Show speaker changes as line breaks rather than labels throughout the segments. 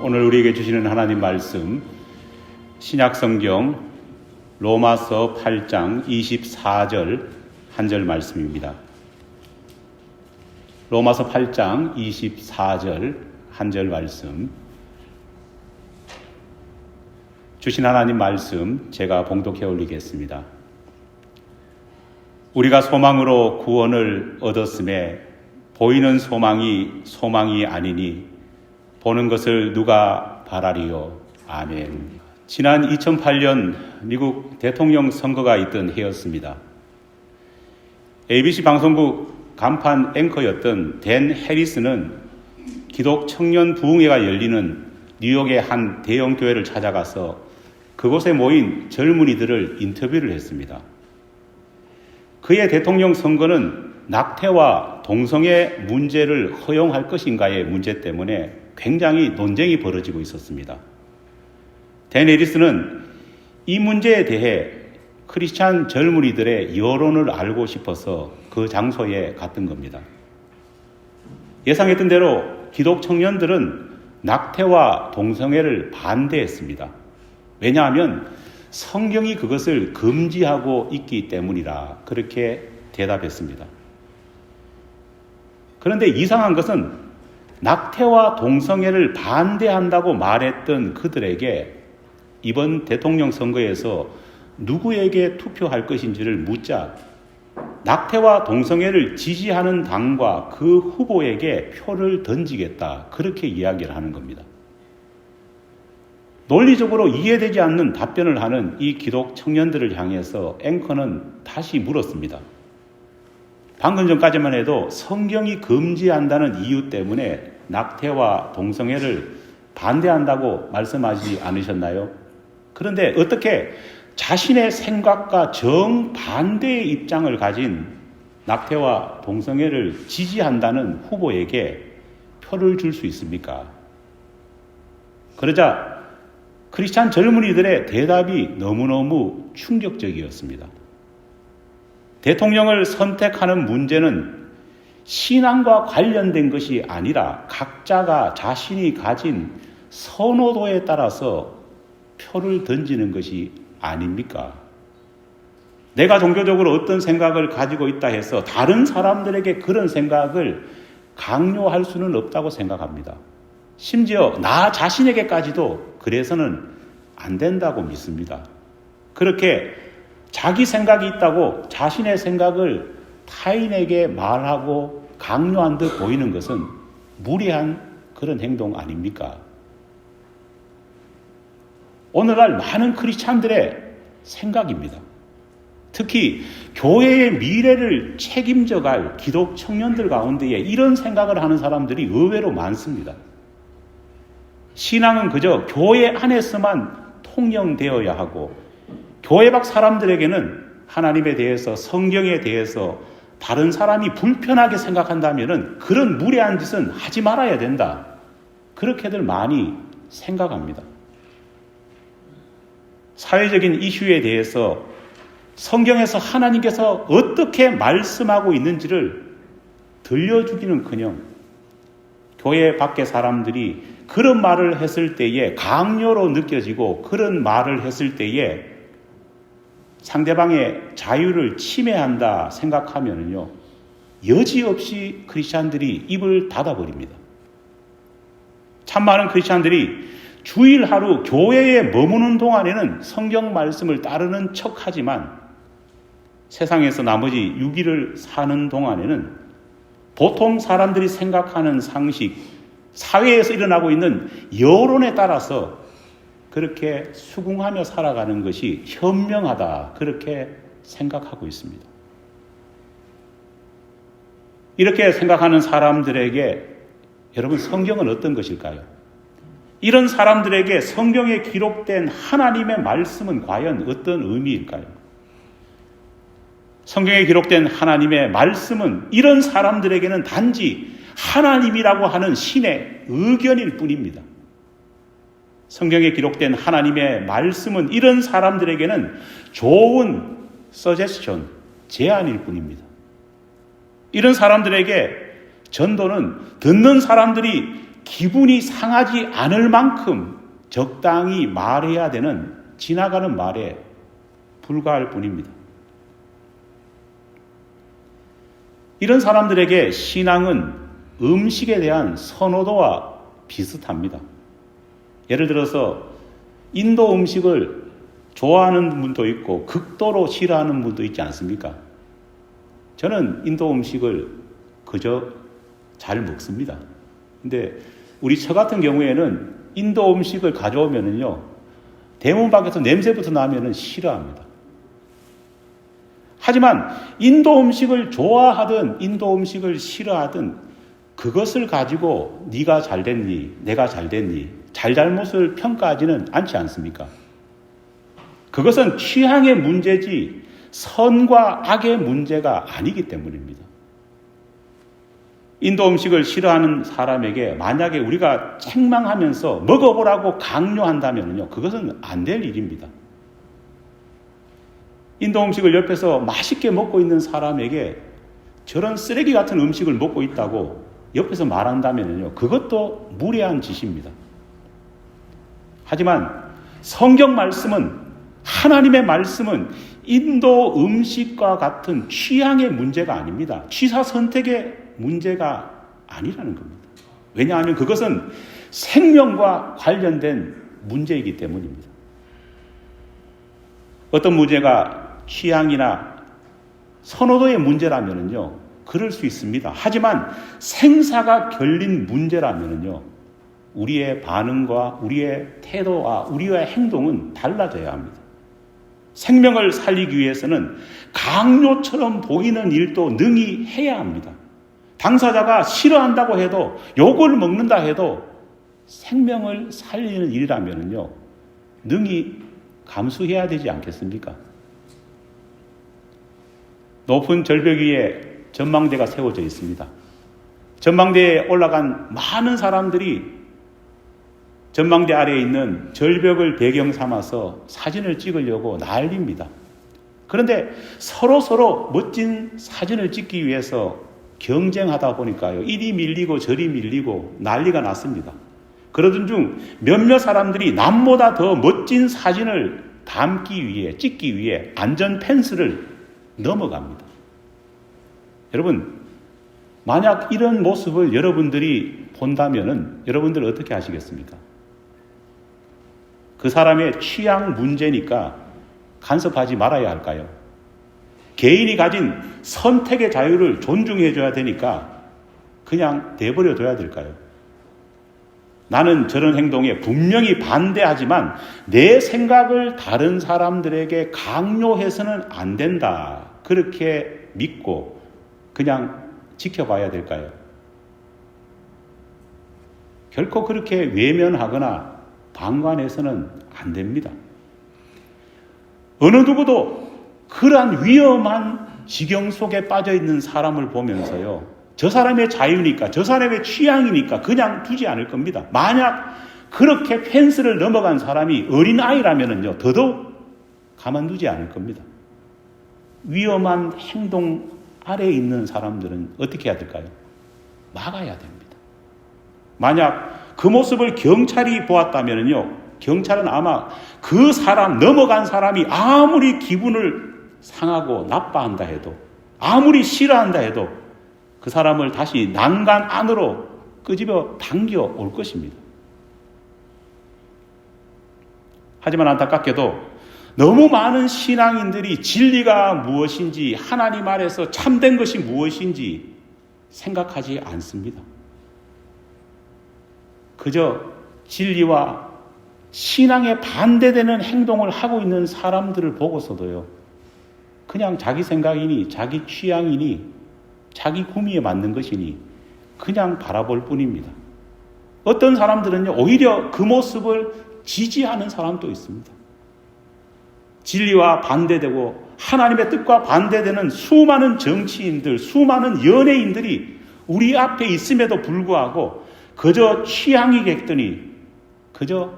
오늘 우리에게 주시는 하나님 말씀, 신약성경 로마서 8장 24절 한 절 말씀입니다. 로마서 8장 24절 한 절 말씀, 주신 하나님 말씀 제가 봉독해 올리겠습니다. 우리가 소망으로 구원을 얻었음에 보이는 소망이 아니니 보는 것을 누가 바라리요. 아멘. 지난 2008년 미국 대통령 선거가 있던 해였습니다. ABC 방송국 간판 앵커였던 댄 해리스는 기독 청년 부흥회가 열리는 뉴욕의 한 대형 교회를 찾아가서 그곳에 모인 젊은이들을 인터뷰를 했습니다. 그의 대통령 선거는 낙태와 동성애 문제를 허용할 것인가의 문제 때문에 굉장히 논쟁이 벌어지고 있었습니다. 댄 해리스는 이 문제에 대해 크리스찬 젊은이들의 여론을 알고 싶어서 그 장소에 갔던 겁니다. 예상했던 대로 기독 청년들은 낙태와 동성애를 반대했습니다. 왜냐하면 성경이 그것을 금지하고 있기 때문이라 그렇게 대답했습니다. 그런데 이상한 것은 낙태와 동성애를 반대한다고 말했던 그들에게 이번 대통령 선거에서 누구에게 투표할 것인지를 묻자 낙태와 동성애를 지지하는 당과 그 후보에게 표를 던지겠다, 그렇게 이야기를 하는 겁니다. 논리적으로 이해되지 않는 답변을 하는 이 기독 청년들을 향해서 앵커는 다시 물었습니다. 방금 전까지만 해도 성경이 금지한다는 이유 때문에 낙태와 동성애를 반대한다고 말씀하지 않으셨나요? 그런데 어떻게 자신의 생각과 정반대의 입장을 가진 낙태와 동성애를 지지한다는 후보에게 표를 줄 수 있습니까? 그러자 크리스찬 젊은이들의 대답이 너무너무 충격적이었습니다. 대통령을 선택하는 문제는 신앙과 관련된 것이 아니라 각자가 자신이 가진 선호도에 따라서 표를 던지는 것이 아닙니까? 내가 종교적으로 어떤 생각을 가지고 있다 해서 다른 사람들에게 그런 생각을 강요할 수는 없다고 생각합니다. 심지어 나 자신에게까지도 그래서는 안 된다고 믿습니다. 그렇게 자기 생각이 있다고 자신의 생각을 타인에게 말하고 강요한 듯 보이는 것은 무례한 그런 행동 아닙니까? 오늘날 많은 크리스찬들의 생각입니다. 특히 교회의 미래를 책임져갈 기독 청년들 가운데에 이런 생각을 하는 사람들이 의외로 많습니다. 신앙은 그저 교회 안에서만 통용되어야 하고 교회 밖 사람들에게는 하나님에 대해서, 성경에 대해서 다른 사람이 불편하게 생각한다면 그런 무례한 짓은 하지 말아야 된다, 그렇게들 많이 생각합니다. 사회적인 이슈에 대해서 성경에서 하나님께서 어떻게 말씀하고 있는지를 들려주기는커녕 교회 밖의 사람들이 그런 말을 했을 때에 강요로 느껴지고 그런 말을 했을 때에 상대방의 자유를 침해한다 생각하면요, 여지없이 크리스찬들이 입을 닫아버립니다. 참 많은 크리스찬들이 주일 하루 교회에 머무는 동안에는 성경 말씀을 따르는 척하지만 세상에서 나머지 6일을 사는 동안에는 보통 사람들이 생각하는 상식, 사회에서 일어나고 있는 여론에 따라서 그렇게 수긍하며 살아가는 것이 현명하다, 그렇게 생각하고 있습니다. 이렇게 생각하는 사람들에게 여러분, 성경은 어떤 것일까요? 이런 사람들에게 성경에 기록된 하나님의 말씀은 과연 어떤 의미일까요? 성경에 기록된 하나님의 말씀은 이런 사람들에게는 단지 하나님이라고 하는 신의 의견일 뿐입니다. 성경에 기록된 하나님의 말씀은 이런 사람들에게는 좋은 서제스션, 제안일 뿐입니다. 이런 사람들에게 전도는 듣는 사람들이 기분이 상하지 않을 만큼 적당히 말해야 되는 지나가는 말에 불과할 뿐입니다. 이런 사람들에게 신앙은 음식에 대한 선호도와 비슷합니다. 예를 들어서 인도 음식을 좋아하는 분도 있고 극도로 싫어하는 분도 있지 않습니까? 저는 인도 음식을 그저 잘 먹습니다. 근데 우리 처 같은 경우에는 인도 음식을 가져오면은요, 대문 밖에서 냄새부터 나면은 싫어합니다. 하지만 인도 음식을 좋아하든 인도 음식을 싫어하든 그것을 가지고 네가 잘 됐니, 내가 잘 됐니, 잘잘못을 평가하지는 않지 않습니까? 그것은 취향의 문제지 선과 악의 문제가 아니기 때문입니다. 인도 음식을 싫어하는 사람에게 만약에 우리가 책망하면서 먹어보라고 강요한다면요, 그것은 안 될 일입니다. 인도 음식을 옆에서 맛있게 먹고 있는 사람에게 저런 쓰레기 같은 음식을 먹고 있다고 옆에서 말한다면요, 그것도 무례한 짓입니다. 하지만 성경 말씀은, 하나님의 말씀은 인도 음식과 같은 취향의 문제가 아닙니다. 취사 선택의 문제가 아니라는 겁니다. 왜냐하면 그것은 생명과 관련된 문제이기 때문입니다. 어떤 문제가 취향이나 선호도의 문제라면요, 그럴 수 있습니다. 하지만 생사가 결린 문제라면요, 우리의 반응과 우리의 태도와 우리의 행동은 달라져야 합니다. 생명을 살리기 위해서는 강요처럼 보이는 일도 능히 해야 합니다. 당사자가 싫어한다고 해도, 욕을 먹는다 해도 생명을 살리는 일이라면요, 능히 감수해야 되지 않겠습니까? 높은 절벽 위에 전망대가 세워져 있습니다. 전망대에 올라간 많은 사람들이 전망대 아래에 있는 절벽을 배경 삼아서 사진을 찍으려고 난립니다. 그런데 서로 멋진 사진을 찍기 위해서 경쟁하다 보니까요, 이리 밀리고 저리 밀리고 난리가 났습니다. 그러던 중 몇몇 사람들이 남보다 더 멋진 사진을 담기 위해, 찍기 위해 안전 펜스를 넘어갑니다. 여러분, 만약 이런 모습을 여러분들이 본다면은 여러분들 어떻게 하시겠습니까? 그 사람의 취향 문제니까 간섭하지 말아야 할까요? 개인이 가진 선택의 자유를 존중해줘야 되니까 그냥 내버려둬야 될까요? 나는 저런 행동에 분명히 반대하지만 내 생각을 다른 사람들에게 강요해서는 안 된다, 그렇게 믿고 그냥 지켜봐야 될까요? 결코 그렇게 외면하거나 방관해서는 안 됩니다. 어느 누구도 그러한 위험한 지경 속에 빠져 있는 사람을 보면서요, 저 사람의 자유니까, 저 사람의 취향이니까 그냥 두지 않을 겁니다. 만약 그렇게 펜스를 넘어간 사람이 어린아이라면요, 더더욱 가만두지 않을 겁니다. 위험한 행동 아래에 있는 사람들은 어떻게 해야 될까요? 막아야 됩니다. 만약 그 모습을 경찰이 보았다면요, 경찰은 아마 그 사람, 넘어간 사람이 아무리 기분을 상하고 나빠한다 해도, 아무리 싫어한다 해도 그 사람을 다시 난간 안으로 끄집어 당겨 올 것입니다. 하지만 안타깝게도 너무 많은 신앙인들이 진리가 무엇인지, 하나님 아래서 참된 것이 무엇인지 생각하지 않습니다. 그저 진리와 신앙에 반대되는 행동을 하고 있는 사람들을 보고서도요, 그냥 자기 생각이니 자기 취향이니 자기 구미에 맞는 것이니 그냥 바라볼 뿐입니다. 어떤 사람들은요, 오히려 그 모습을 지지하는 사람도 있습니다. 진리와 반대되고 하나님의 뜻과 반대되는 수많은 정치인들, 수많은 연예인들이 우리 앞에 있음에도 불구하고 그저 취향이겠거니, 그저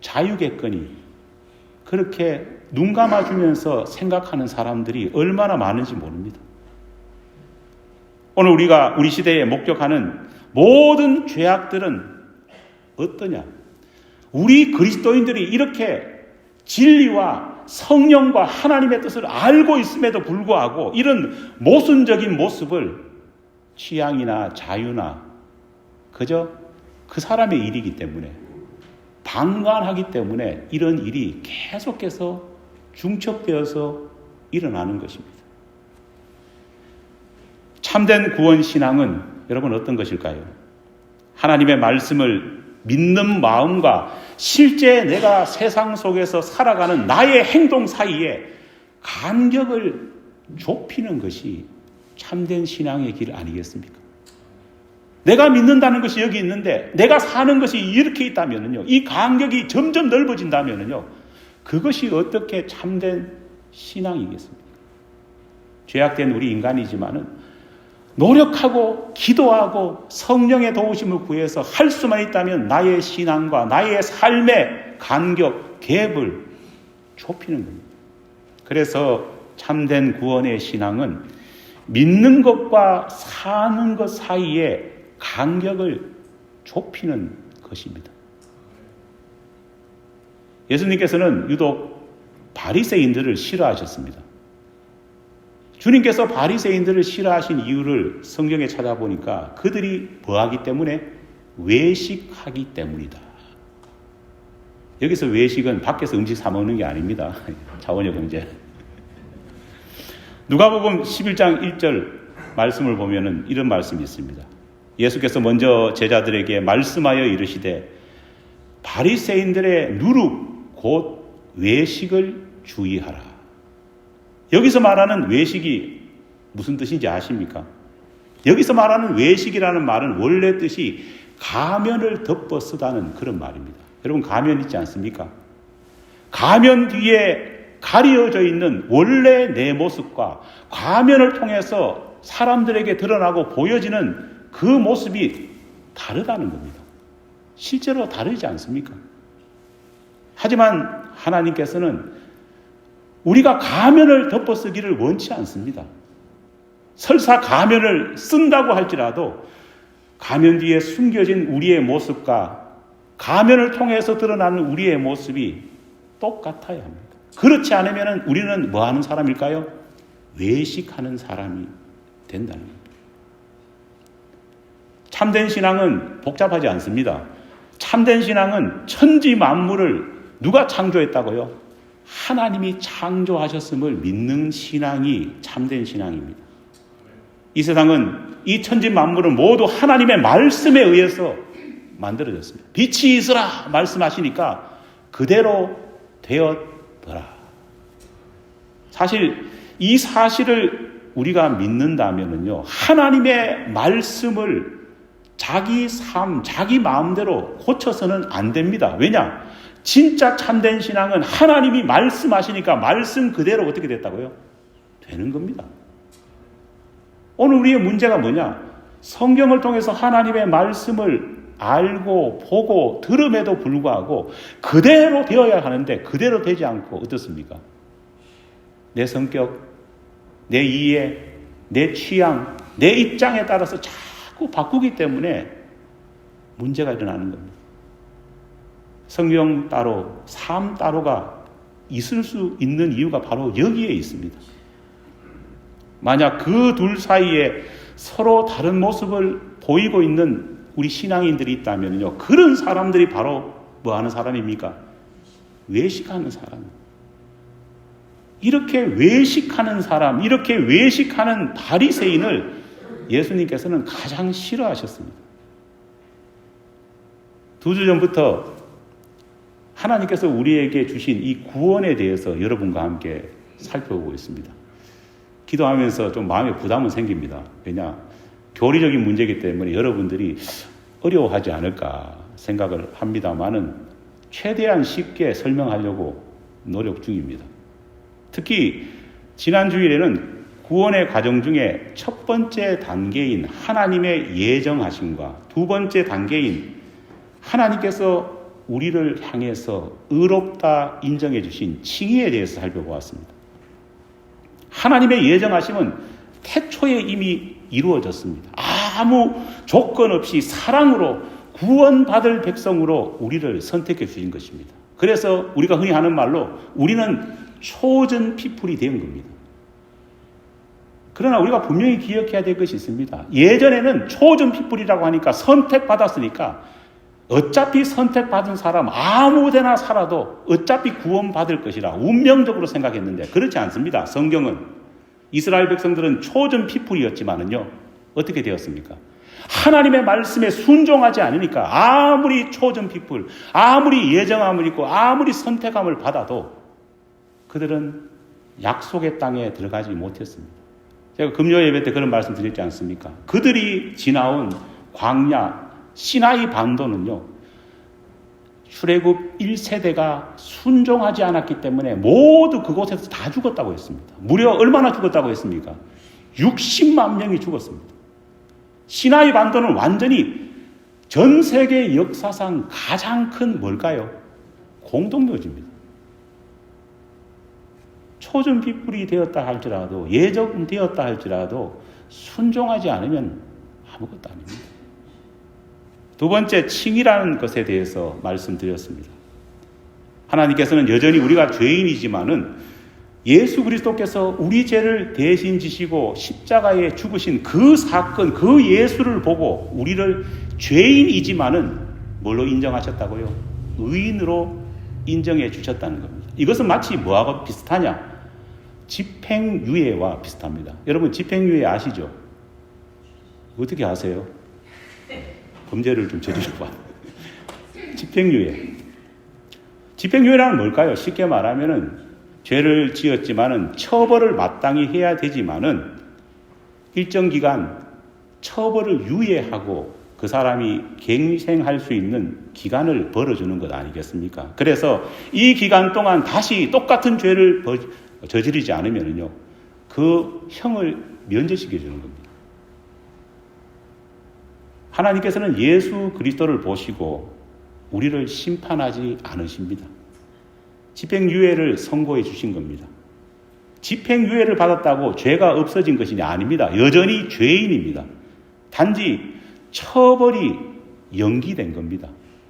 자유겠거니 그렇게 눈 감아주면서 생각하는 사람들이 얼마나 많은지 모릅니다. 오늘 우리가 우리 시대에 목격하는 모든 죄악들은 어떠냐? 우리 그리스도인들이 이렇게 진리와 성령과 하나님의 뜻을 알고 있음에도 불구하고 이런 모순적인 모습을 취향이나 자유나 그저 그 사람의 일이기 때문에 방관하기 때문에 이런 일이 계속해서 중첩되어서 일어나는 것입니다. 참된 구원 신앙은 여러분 어떤 것일까요? 하나님의 말씀을 믿는 마음과 실제 내가 세상 속에서 살아가는 나의 행동 사이에 간격을 좁히는 것이 참된 신앙의 길 아니겠습니까? 내가 믿는다는 것이 여기 있는데 내가 사는 것이 이렇게 있다면요, 이 간격이 점점 넓어진다면요, 그것이 어떻게 참된 신앙이겠습니까? 죄악된 우리 인간이지만은 노력하고 기도하고 성령의 도우심을 구해서 할 수만 있다면 나의 신앙과 나의 삶의 간격, 갭을 좁히는 겁니다. 그래서 참된 구원의 신앙은 믿는 것과 사는 것 사이에 간격을 좁히는 것입니다. 예수님께서는 유독 바리새인들을 싫어하셨습니다. 주님께서 바리새인들을 싫어하신 이유를 성경에 찾아보니까 그들이 뭐하기 때문에? 외식하기 때문이다. 여기서 외식은 밖에서 음식 사 먹는 게 아닙니다. 자원의 경제. 누가복음 11장 1절 말씀을 보면은 이런 말씀이 있습니다. 예수께서 먼저 제자들에게 말씀하여 이르시되 바리새인들의 누룩 곧 외식을 주의하라. 여기서 말하는 외식이 무슨 뜻인지 아십니까? 여기서 말하는 외식이라는 말은 원래 뜻이 가면을 덮어 쓰다는 그런 말입니다. 여러분 가면 있지 않습니까? 가면 뒤에 가려져 있는 원래 내 모습과 가면을 통해서 사람들에게 드러나고 보여지는 그 모습이 다르다는 겁니다. 실제로 다르지 않습니까? 하지만 하나님께서는 우리가 가면을 덮어쓰기를 원치 않습니다. 설사 가면을 쓴다고 할지라도 가면 뒤에 숨겨진 우리의 모습과 가면을 통해서 드러나는 우리의 모습이 똑같아야 합니다. 그렇지 않으면 우리는 뭐 하는 사람일까요? 외식하는 사람이 된다는 겁니다. 참된 신앙은 복잡하지 않습니다. 참된 신앙은 천지 만물을 누가 창조했다고요? 하나님이 창조하셨음을 믿는 신앙이 참된 신앙입니다. 이 세상은 이 천지 만물은 모두 하나님의 말씀에 의해서 만들어졌습니다. 빛이 있으라 말씀하시니까 그대로 되었더라. 사실 이 사실을 우리가 믿는다면요, 하나님의 말씀을 자기 삶, 자기 마음대로 고쳐서는 안 됩니다. 왜냐? 진짜 참된 신앙은 하나님이 말씀하시니까 말씀 그대로 어떻게 됐다고요? 되는 겁니다. 오늘 우리의 문제가 뭐냐? 성경을 통해서 하나님의 말씀을 알고 보고 들음에도 불구하고 그대로 되어야 하는데 그대로 되지 않고 어떻습니까? 내 성격, 내 이해, 내 취향, 내 입장에 따라서 자꾸 바꾸기 때문에 문제가 일어나는 겁니다. 성경 따로, 삶 따로가 있을 수 있는 이유가 바로 여기에 있습니다. 만약 그 둘 사이에 서로 다른 모습을 보이고 있는 우리 신앙인들이 있다면요, 그런 사람들이 바로 뭐 하는 사람입니까? 외식하는 사람. 이렇게 외식하는 사람, 이렇게 외식하는 바리새인을 예수님께서는 가장 싫어하셨습니다. 2주 전부터 하나님께서 우리에게 주신 이 구원에 대해서 여러분과 함께 살펴보고 있습니다. 기도하면서 좀 마음에 부담은 생깁니다. 왜냐? 교리적인 문제이기 때문에 여러분들이 어려워하지 않을까 생각을 합니다만은 최대한 쉽게 설명하려고 노력 중입니다. 특히 지난 주일에는 구원의 과정 중에 첫 번째 단계인 하나님의 예정하심과 두 번째 단계인 하나님께서 우리를 향해서 의롭다 인정해 주신 칭의에 대해서 살펴보았습니다. 하나님의 예정하심은 태초에 이미 이루어졌습니다. 아무 조건 없이 사랑으로 구원받을 백성으로 우리를 선택해 주신 것입니다. 그래서 우리가 흔히 하는 말로 우리는 초전 피플이 된 겁니다. 그러나 우리가 분명히 기억해야 될 것이 있습니다. 예전에는 초전 피플이라고 하니까 선택받았으니까 어차피 선택받은 사람 아무데나 살아도 어차피 구원받을 것이라 운명적으로 생각했는데 그렇지 않습니다. 성경은 이스라엘 백성들은 초전 피플이었지만은요 어떻게 되었습니까? 하나님의 말씀에 순종하지 않으니까 아무리 초전 피플, 아무리 예정함을 입고 아무리 선택함을 받아도 그들은 약속의 땅에 들어가지 못했습니다. 제가 금요 예배 때 그런 말씀 드렸지 않습니까? 그들이 지나온 광야 시나이 반도는요 출애굽 1세대가 순종하지 않았기 때문에 모두 그곳에서 다 죽었다고 했습니다. 무려 얼마나 죽었다고 했습니까? 60만 명이 죽었습니다. 시나이 반도는 완전히 전 세계 역사상 가장 큰 뭘까요? 공동묘지입니다. 초전 피플이 되었다 할지라도 예정되었다 할지라도 순종하지 않으면 아무것도 아닙니다. 두 번째, 칭이라는 것에 대해서 말씀드렸습니다. 하나님께서는 여전히 우리가 죄인이지만은 예수 그리스도께서 우리 죄를 대신 지시고 십자가에 죽으신 그 사건, 그 예수를 보고 우리를 죄인이지만은 뭘로 인정하셨다고요? 의인으로 인정해 주셨다는 겁니다. 이것은 마치 뭐하고 비슷하냐? 집행유예와 비슷합니다. 여러분 집행유예 아시죠? 어떻게 아세요? 범죄를 좀 저지르고 집행유예. 집행유예라는 뭘까요? 쉽게 말하면은 죄를 지었지만은 처벌을 마땅히 해야 되지만은 일정 기간 처벌을 유예하고 그 사람이 갱생할 수 있는 기간을 벌어주는 것 아니겠습니까? 그래서 이 기간 동안 다시 똑같은 죄를 저지르지 않으면은요, 그 형을 면제시켜 주는 겁니다. 하나님께서는 예수 그리스도를 보시고 우리를 심판하지 않으십니다. 집행유예를 선고해 주신 겁니다. 집행유예를 받았다고 죄가 없어진 것이 아닙니다. 여전히 죄인입니다. 단지 처벌이 연기된 겁니다.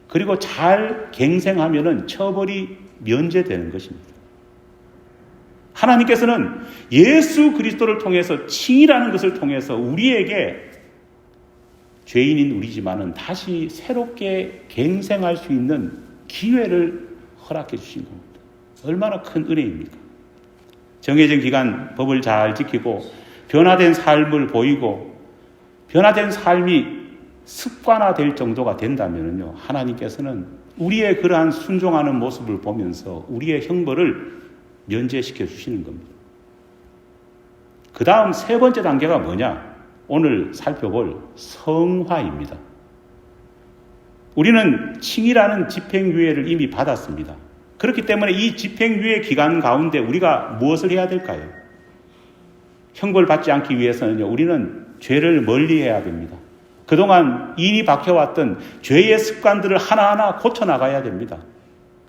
그리고 잘 갱생하면은 처벌이 면제되는 것입니다. 하나님께서는 예수 그리스도를 통해서 칭이라는 것을 통해서 우리에게 죄인인 우리지만은 다시 새롭게 갱생할 수 있는 기회를 허락해 주신 겁니다. 얼마나 큰 은혜입니까? 정해진 기간 법을 잘 지키고 변화된 삶을 보이고 변화된 삶이 습관화될 정도가 된다면요, 하나님께서는 우리의 그러한 순종하는 모습을 보면서 우리의 형벌을 면제시켜 주시는 겁니다. 그 다음 세 번째 단계가 뭐냐? 오늘 살펴볼 성화입니다. 우리는 칭이라는 집행유예를 이미 받았습니다. 그렇기 때문에 이 집행유예 기간 가운데 우리가 무엇을 해야 될까요? 형벌 받지 않기 위해서는요, 우리는 죄를 멀리해야 됩니다. 그동안 인이 박혀왔던 죄의 습관들을 하나하나 고쳐나가야 됩니다.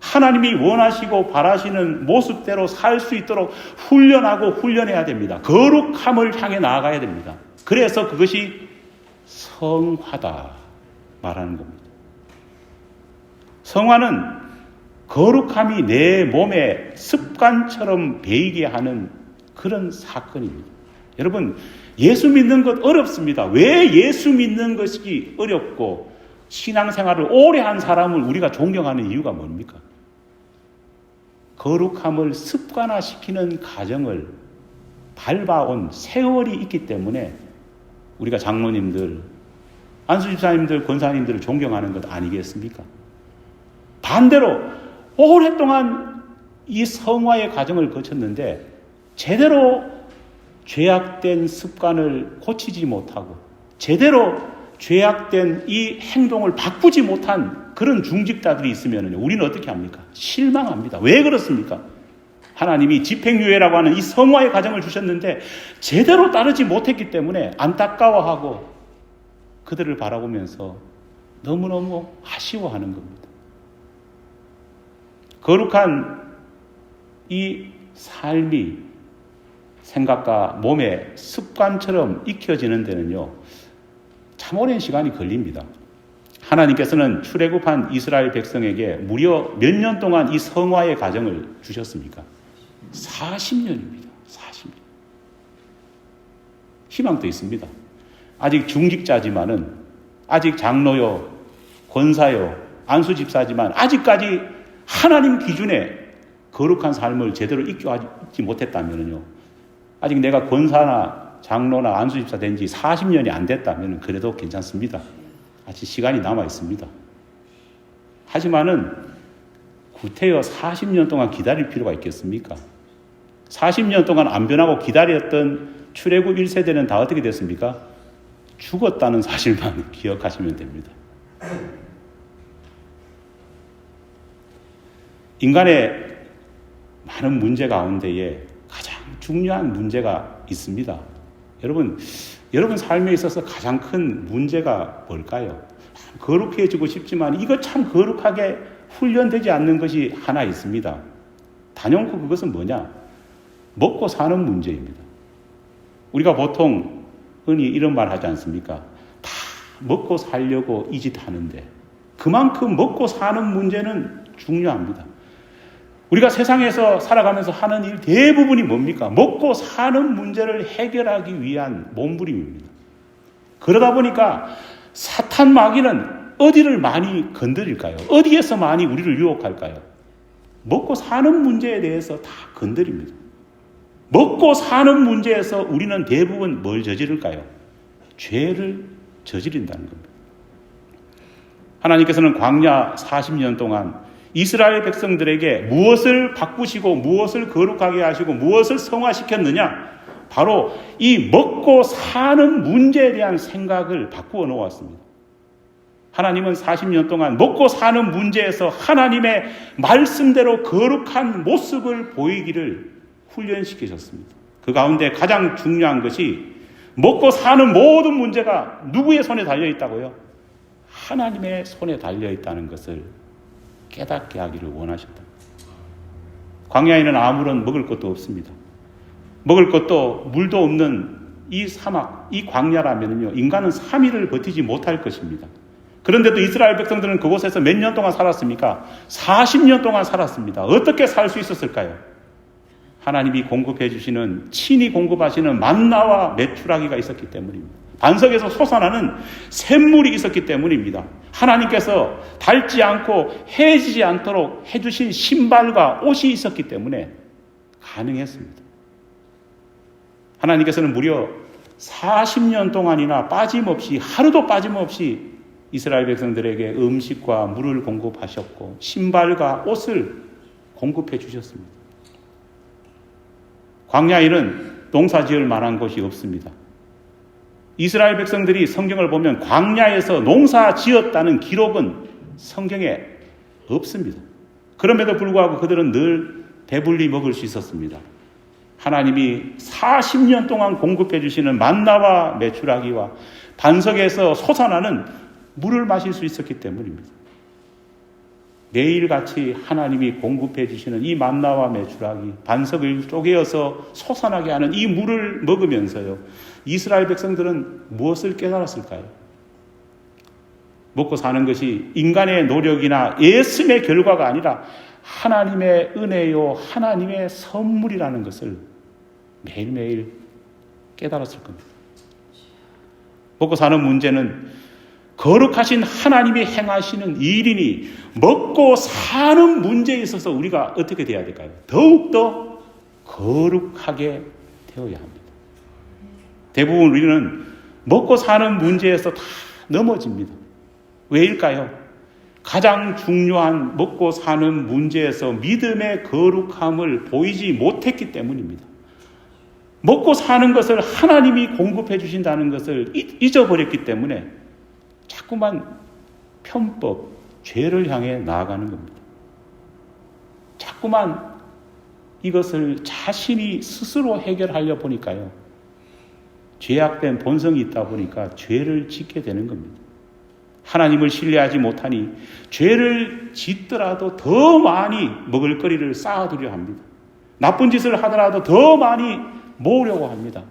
하나님이 원하시고 바라시는 모습대로 살 수 있도록 훈련하고 훈련해야 됩니다. 거룩함을 향해 나아가야 됩니다. 그래서 그것이 성화다 말하는 겁니다. 성화는 거룩함이 내 몸에 습관처럼 배이게 하는 그런 사건입니다. 여러분, 예수 믿는 것 어렵습니다. 왜 예수 믿는 것이 어렵고 신앙생활을 오래 한 사람을 우리가 존경하는 이유가 뭡니까? 거룩함을 습관화시키는 과정을 밟아온 세월이 있기 때문에 우리가 장로님들, 안수집사님들, 권사님들을 존경하는 것 아니겠습니까? 반대로 오랫동안 이 성화의 과정을 거쳤는데 제대로 죄악된 습관을 고치지 못하고 제대로 죄악된 이 행동을 바꾸지 못한 그런 중직자들이 있으면 우리는 어떻게 합니까? 실망합니다. 왜 그렇습니까? 하나님이 집행유예라고 하는 이 성화의 과정을 주셨는데 제대로 따르지 못했기 때문에 안타까워하고 그들을 바라보면서 너무너무 아쉬워하는 겁니다. 거룩한 이 삶이 생각과 몸의 습관처럼 익혀지는 데는요, 참 오랜 시간이 걸립니다. 하나님께서는 출애굽한 이스라엘 백성에게 무려 몇 년 동안 이 성화의 과정을 주셨습니까? 40년입니다. 40년. 희망도 있습니다. 아직 중직자지만은, 아직 장로요, 권사요, 안수집사지만 아직까지 하나님 기준에 거룩한 삶을 제대로 익혀하지 못했다면요, 아직 내가 권사나 장로나 안수집사 된 지 40년이 안 됐다면 그래도 괜찮습니다. 아직 시간이 남아 있습니다. 하지만은 구태여 40년 동안 기다릴 필요가 있겠습니까? 40년 동안 안 변하고 기다렸던 출애굽 1세대는 다 어떻게 됐습니까? 죽었다는 사실만 기억하시면 됩니다. 인간의 많은 문제 가운데에 가장 중요한 문제가 있습니다. 여러분 삶에 있어서 가장 큰 문제가 뭘까요? 거룩해지고 싶지만 이거 참 거룩하게 훈련되지 않는 것이 하나 있습니다. 단연코 그것은 뭐냐? 먹고 사는 문제입니다. 우리가 보통 흔히 이런 말 하지 않습니까? 다 먹고 살려고 이 짓 하는데 그만큼 먹고 사는 문제는 중요합니다. 우리가 세상에서 살아가면서 하는 일 대부분이 뭡니까? 먹고 사는 문제를 해결하기 위한 몸부림입니다. 그러다 보니까 사탄 마귀는 어디를 많이 건드릴까요? 어디에서 많이 우리를 유혹할까요? 먹고 사는 문제에 대해서 다 건드립니다. 먹고 사는 문제에서 우리는 대부분 뭘 저지를까요? 죄를 저지른다는 겁니다. 하나님께서는 광야 40년 동안 이스라엘 백성들에게 무엇을 바꾸시고 무엇을 거룩하게 하시고 무엇을 성화시켰느냐? 바로 이 먹고 사는 문제에 대한 생각을 바꾸어 놓았습니다. 하나님은 40년 동안 먹고 사는 문제에서 하나님의 말씀대로 거룩한 모습을 보이기를 훈련시키셨습니다. 그 가운데 가장 중요한 것이 먹고 사는 모든 문제가 누구의 손에 달려있다고요? 하나님의 손에 달려있다는 것을 깨닫게 하기를 원하셨다. 광야에는 아무런 먹을 것도 없습니다. 먹을 것도 물도 없는 이 사막, 이 광야라면요, 인간은 3일을 버티지 못할 것입니다. 그런데도 이스라엘 백성들은 그곳에서 몇 년 동안 살았습니까? 40년 동안 살았습니다. 어떻게 살 수 있었을까요? 하나님이 공급해 주시는, 친히 공급하시는 만나와 메추라기가 있었기 때문입니다. 반석에서 솟아나는 샘물이 있었기 때문입니다. 하나님께서 닳지 않고 해지지 않도록 해주신 신발과 옷이 있었기 때문에 가능했습니다. 하나님께서는 무려 40년 동안이나 빠짐없이, 하루도 빠짐없이 이스라엘 백성들에게 음식과 물을 공급하셨고 신발과 옷을 공급해 주셨습니다. 광야에는 농사 지을 만한 곳이 없습니다. 이스라엘 백성들이 성경을 보면 광야에서 농사 지었다는 기록은 성경에 없습니다. 그럼에도 불구하고 그들은 늘 배불리 먹을 수 있었습니다. 하나님이 40년 동안 공급해 주시는 만나와 메추라기와 반석에서 솟아나는 물을 마실 수 있었기 때문입니다. 매일같이 하나님이 공급해 주시는 이 만나와 메추라기, 반석을 쪼개어서 솟아나게 하는 이 물을 먹으면서요, 이스라엘 백성들은 무엇을 깨달았을까요? 먹고 사는 것이 인간의 노력이나 애씀의 결과가 아니라 하나님의 은혜요, 하나님의 선물이라는 것을 매일매일 깨달았을 겁니다. 먹고 사는 문제는 거룩하신 하나님이 행하시는 일이니 먹고 사는 문제에 있어서 우리가 어떻게 돼야 될까요? 더욱더 거룩하게 되어야 합니다. 대부분 우리는 먹고 사는 문제에서 다 넘어집니다. 왜일까요? 가장 중요한 먹고 사는 문제에서 믿음의 거룩함을 보이지 못했기 때문입니다. 먹고 사는 것을 하나님이 공급해 주신다는 것을 잊어버렸기 때문에 자꾸만 편법, 죄를 향해 나아가는 겁니다. 자꾸만 이것을 자신이 스스로 해결하려 보니까요, 죄악된 본성이 있다 보니까 죄를 짓게 되는 겁니다. 하나님을 신뢰하지 못하니 죄를 짓더라도 더 많이 먹을거리를 쌓아두려 합니다. 나쁜 짓을 하더라도 더 많이 모으려고 합니다.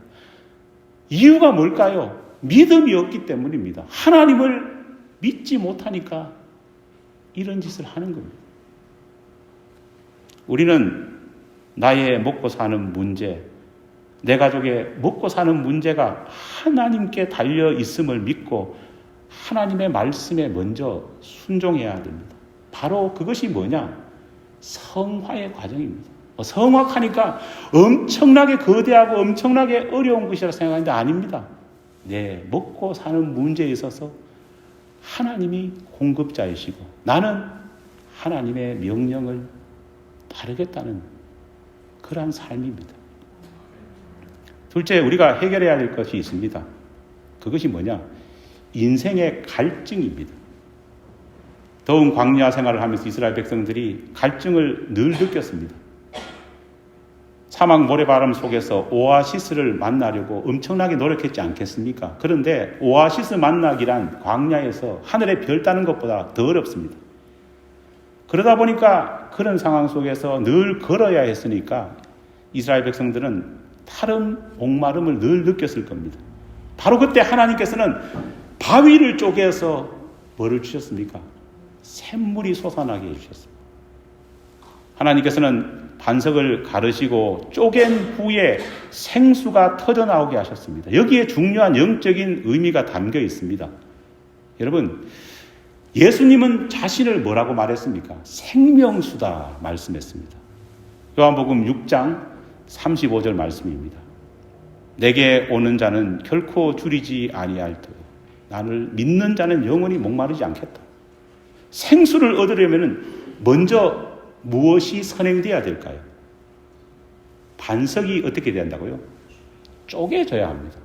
이유가 뭘까요? 믿음이 없기 때문입니다. 하나님을 믿지 못하니까 이런 짓을 하는 겁니다. 우리는 나의 먹고 사는 문제, 내 가족의 먹고 사는 문제가 하나님께 달려 있음을 믿고 하나님의 말씀에 먼저 순종해야 됩니다. 바로 그것이 뭐냐? 성화의 과정입니다. 성화하니까 엄청나게 거대하고 엄청나게 어려운 것이라 생각하는데 아닙니다. 네, 먹고 사는 문제에 있어서 하나님이 공급자이시고 나는 하나님의 명령을 따르겠다는 그러한 삶입니다. 둘째, 우리가 해결해야 될 것이 있습니다. 그것이 뭐냐? 인생의 갈증입니다. 더운 광야 생활을 하면서 이스라엘 백성들이 갈증을 늘 느꼈습니다. 사막 모래바람 속에서 오아시스를 만나려고 엄청나게 노력했지 않겠습니까? 그런데 오아시스 만나기란 광야에서 하늘의 별 따는 것보다 더 어렵습니다. 그러다 보니까 그런 상황 속에서 늘 걸어야 했으니까 이스라엘 백성들은 타름, 목마름을 늘 느꼈을 겁니다. 바로 그때 하나님께서는 바위를 쪼개서 뭐를 주셨습니까? 샘물이 솟아나게 해주셨습니다. 하나님께서는 반석을 가르시고 쪼갠 후에 생수가 터져나오게 하셨습니다. 여기에 중요한 영적인 의미가 담겨 있습니다. 여러분, 예수님은 자신을 뭐라고 말했습니까? 생명수다 말씀했습니다. 요한복음 6장 35절 말씀입니다. 내게 오는 자는 결코 줄이지 아니할 터이요 나를 믿는 자는 영원히 목마르지 않겠다. 생수를 얻으려면 먼저 무엇이 선행돼야 될까요? 반석이 어떻게 된다고요? 쪼개져야 합니다.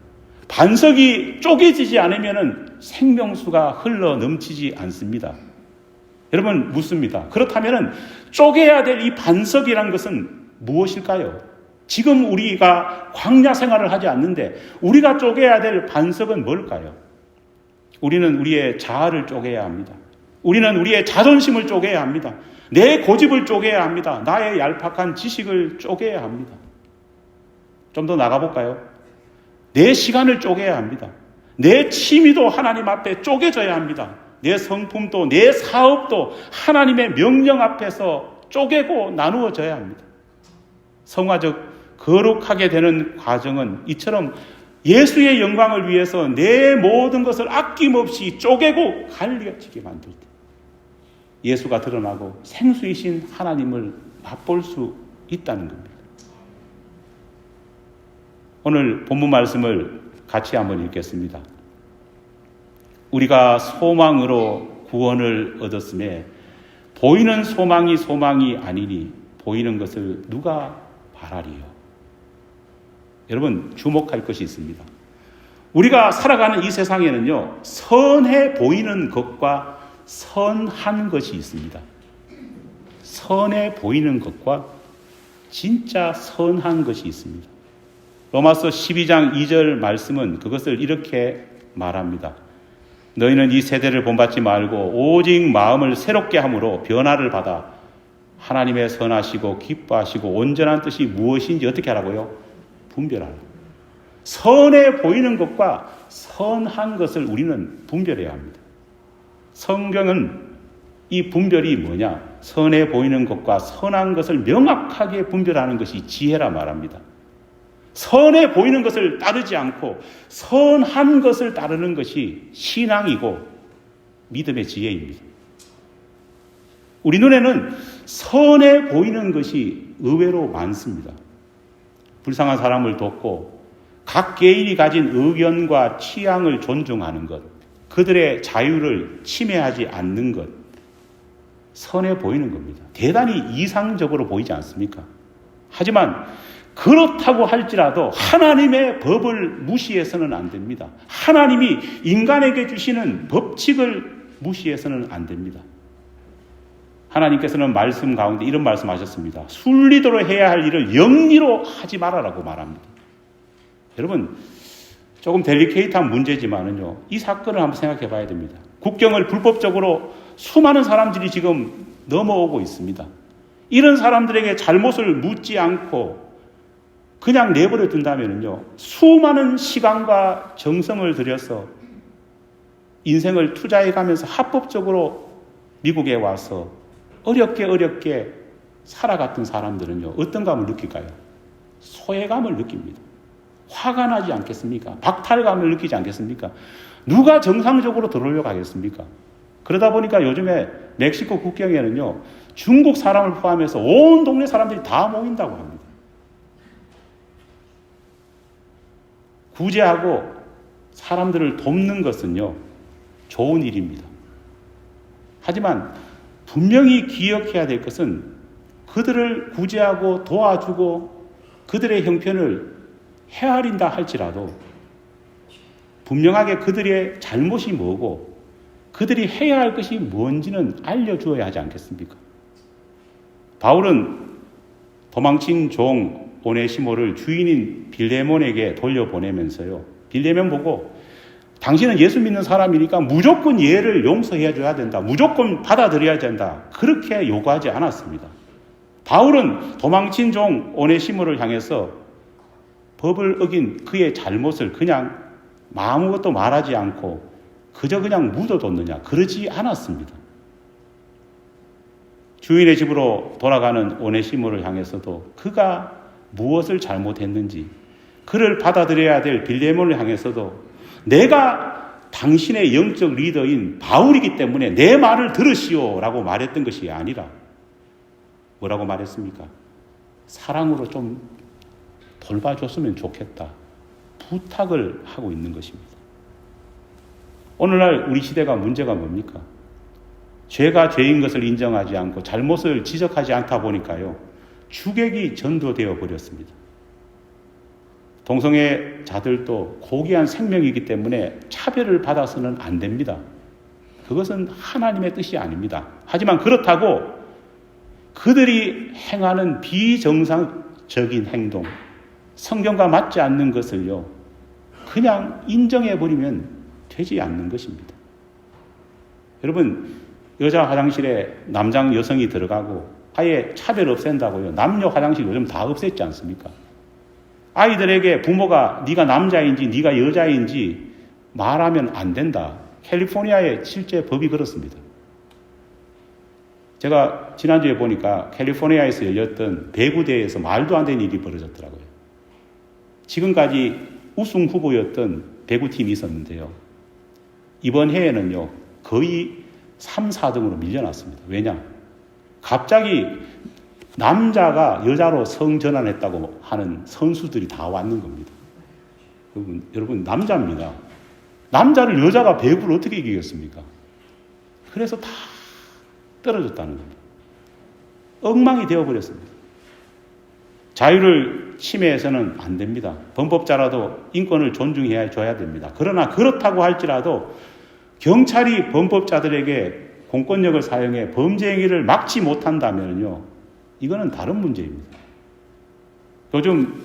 반석이 쪼개지지 않으면 생명수가 흘러 넘치지 않습니다. 여러분 묻습니다. 그렇다면 쪼개야 될 이 반석이란 것은 무엇일까요? 지금 우리가 광야 생활을 하지 않는데 우리가 쪼개야 될 반석은 뭘까요? 우리는 우리의 자아를 쪼개야 합니다. 우리는 우리의 자존심을 쪼개야 합니다. 내 고집을 쪼개야 합니다. 나의 얄팍한 지식을 쪼개야 합니다. 좀 더 나가볼까요? 내 시간을 쪼개야 합니다. 내 취미도 하나님 앞에 쪼개져야 합니다. 내 성품도 내 사업도 하나님의 명령 앞에서 쪼개고 나누어져야 합니다. 성화적 거룩하게 되는 과정은 이처럼 예수의 영광을 위해서 내 모든 것을 아낌없이 쪼개고 갈려지게 만들 때 예수가 드러나고 생수이신 하나님을 맛볼 수 있다는 겁니다. 오늘 본문 말씀을 같이 한번 읽겠습니다. 우리가 소망으로 구원을 얻었음에 보이는 소망이 소망이 아니니 보이는 것을 누가 바라리요? 여러분 주목할 것이 있습니다. 우리가 살아가는 이 세상에는요, 선해 보이는 것과 선한 것이 있습니다. 선해 보이는 것과 진짜 선한 것이 있습니다. 로마서 12장 2절 말씀은 그것을 이렇게 말합니다. 너희는 이 세대를 본받지 말고 오직 마음을 새롭게 함으로 변화를 받아 하나님의 선하시고 기뻐하시고 온전한 뜻이 무엇인지 어떻게 하라고요? 분별하라. 선해 보이는 것과 선한 것을 우리는 분별해야 합니다. 성경은 이 분별이 뭐냐? 선해 보이는 것과 선한 것을 명확하게 분별하는 것이 지혜라 말합니다. 선해 보이는 것을 따르지 않고 선한 것을 따르는 것이 신앙이고 믿음의 지혜입니다. 우리 눈에는 선해 보이는 것이 의외로 많습니다. 불쌍한 사람을 돕고 각 개인이 가진 의견과 취향을 존중하는 것, 그들의 자유를 침해하지 않는 것, 선해 보이는 겁니다. 대단히 이상적으로 보이지 않습니까? 하지만 그렇다고 할지라도 하나님의 법을 무시해서는 안 됩니다. 하나님이 인간에게 주시는 법칙을 무시해서는 안 됩니다. 하나님께서는 말씀 가운데 이런 말씀하셨습니다. 순리대로 해야 할 일을 영리로 하지 말아라고 말합니다. 여러분, 조금 델리케이트한 문제지만은요, 이 사건을 한번 생각해 봐야 됩니다. 국경을 불법적으로 수많은 사람들이 지금 넘어오고 있습니다. 이런 사람들에게 잘못을 묻지 않고 그냥 내버려 둔다면요, 수많은 시간과 정성을 들여서 인생을 투자해 가면서 합법적으로 미국에 와서 어렵게 살아갔던 사람들은요, 어떤 감을 느낄까요? 소외감을 느낍니다. 화가 나지 않겠습니까? 박탈감을 느끼지 않겠습니까? 누가 정상적으로 들어오려고 하겠습니까? 그러다 보니까 요즘에 멕시코 국경에는요, 중국 사람을 포함해서 온 동네 사람들이 다 모인다고 합니다. 구제하고 사람들을 돕는 것은요, 좋은 일입니다. 하지만 분명히 기억해야 될 것은 그들을 구제하고 도와주고 그들의 형편을 헤아린다 할지라도 분명하게 그들의 잘못이 뭐고 그들이 해야 할 것이 뭔지는 알려주어야 하지 않겠습니까? 바울은 도망친 종 오네시모를 주인인 빌레몬에게 돌려보내면서요, 빌레몬 보고 당신은 예수 믿는 사람이니까 무조건 얘를 용서해 줘야 된다, 무조건 받아들여야 된다, 그렇게 요구하지 않았습니다. 바울은 도망친 종 오네시모를 향해서 법을 어긴 그의 잘못을 그냥 아무것도 말하지 않고 그저 그냥 묻어뒀느냐, 그러지 않았습니다. 주인의 집으로 돌아가는 오네시모를 향해서도 그가 무엇을 잘못했는지, 그를 받아들여야 될 빌레몬을 향해서도 내가 당신의 영적 리더인 바울이기 때문에 내 말을 들으시오 라고 말했던 것이 아니라 뭐라고 말했습니까? 사랑으로 좀 돌봐줬으면 좋겠다, 부탁을 하고 있는 것입니다. 오늘날 우리 시대가 문제가 뭡니까? 죄가 죄인 것을 인정하지 않고 잘못을 지적하지 않다 보니까요, 주객이 전도되어 버렸습니다. 동성애자들도 고귀한 생명이기 때문에 차별을 받아서는 안 됩니다. 그것은 하나님의 뜻이 아닙니다. 하지만 그렇다고 그들이 행하는 비정상적인 행동, 성경과 맞지 않는 것을요, 그냥 인정해버리면 되지 않는 것입니다. 여러분, 여자 화장실에 남장 여성이 들어가고 아예 차별 없앤다고요, 남녀 화장실 요즘 다 없앴지 않습니까? 아이들에게 부모가 네가 남자인지 네가 여자인지 말하면 안 된다. 캘리포니아의 실제 법이 그렇습니다. 제가 지난주에 보니까 캘리포니아에서 열렸던 배구대회에서 말도 안 되는 일이 벌어졌더라고요. 지금까지 우승 후보였던 배구팀이 있었는데요, 이번 해에는요 거의 3, 4등으로 밀려났습니다. 왜냐? 갑자기 남자가 여자로 성전환했다고 하는 선수들이 다 왔는 겁니다. 여러분 남자입니다. 남자를 여자가 배구를 어떻게 이기겠습니까? 그래서 다 떨어졌다는 겁니다. 엉망이 되어버렸습니다. 자유를 침해해서는 안 됩니다. 범법자라도 인권을 존중해야 줘야 됩니다. 그러나 그렇다고 할지라도 경찰이 범법자들에게 공권력을 사용해 범죄 행위를 막지 못한다면요, 이거는 다른 문제입니다. 요즘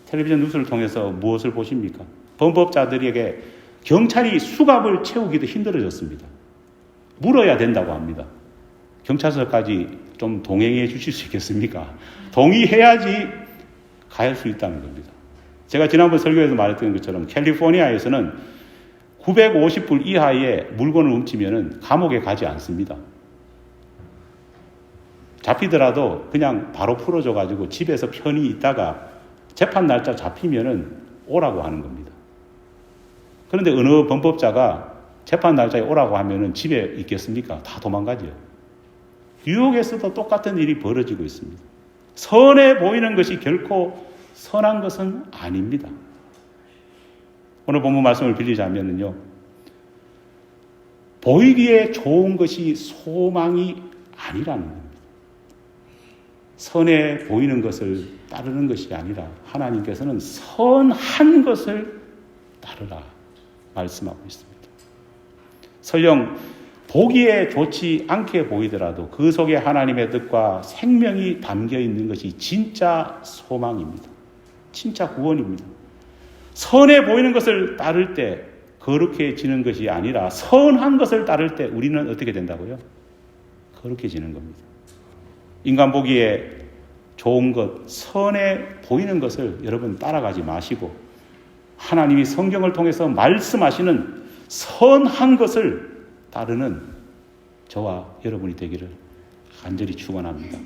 텔레비전 뉴스를 통해서 무엇을 보십니까? 범법자들에게 경찰이 수갑을 채우기도 힘들어졌습니다. 물어야 된다고 합니다. 경찰서까지 좀 동행해 주실 수 있겠습니까? 동의해야지 갈 수 있다는 겁니다. 제가 지난번 설교에서 말했던 것처럼 캘리포니아에서는 950불 이하의 물건을 훔치면 감옥에 가지 않습니다. 잡히더라도 그냥 바로 풀어줘가지고 집에서 편히 있다가 재판 날짜 잡히면은 오라고 하는 겁니다. 그런데 어느 범법자가 재판 날짜에 오라고 하면은 집에 있겠습니까? 다 도망가죠. 뉴욕에서도 똑같은 일이 벌어지고 있습니다. 선해 보이는 것이 결코 선한 것은 아닙니다. 오늘 본문 말씀을 빌리자면요, 보이기에 좋은 것이 소망이 아니라는 겁니다. 선해 보이는 것을 따르는 것이 아니라 하나님께서는 선한 것을 따르라 말씀하고 있습니다. 설령 보기에 좋지 않게 보이더라도 그 속에 하나님의 뜻과 생명이 담겨 있는 것이 진짜 소망입니다. 진짜 구원입니다. 선해 보이는 것을 따를 때 거룩해지는 것이 아니라 선한 것을 따를 때 우리는 어떻게 된다고요? 거룩해지는 겁니다. 인간 보기에 좋은 것, 선해 보이는 것을 여러분 따라가지 마시고 하나님이 성경을 통해서 말씀하시는 선한 것을 따르는 저와 여러분이 되기를 간절히 축원합니다.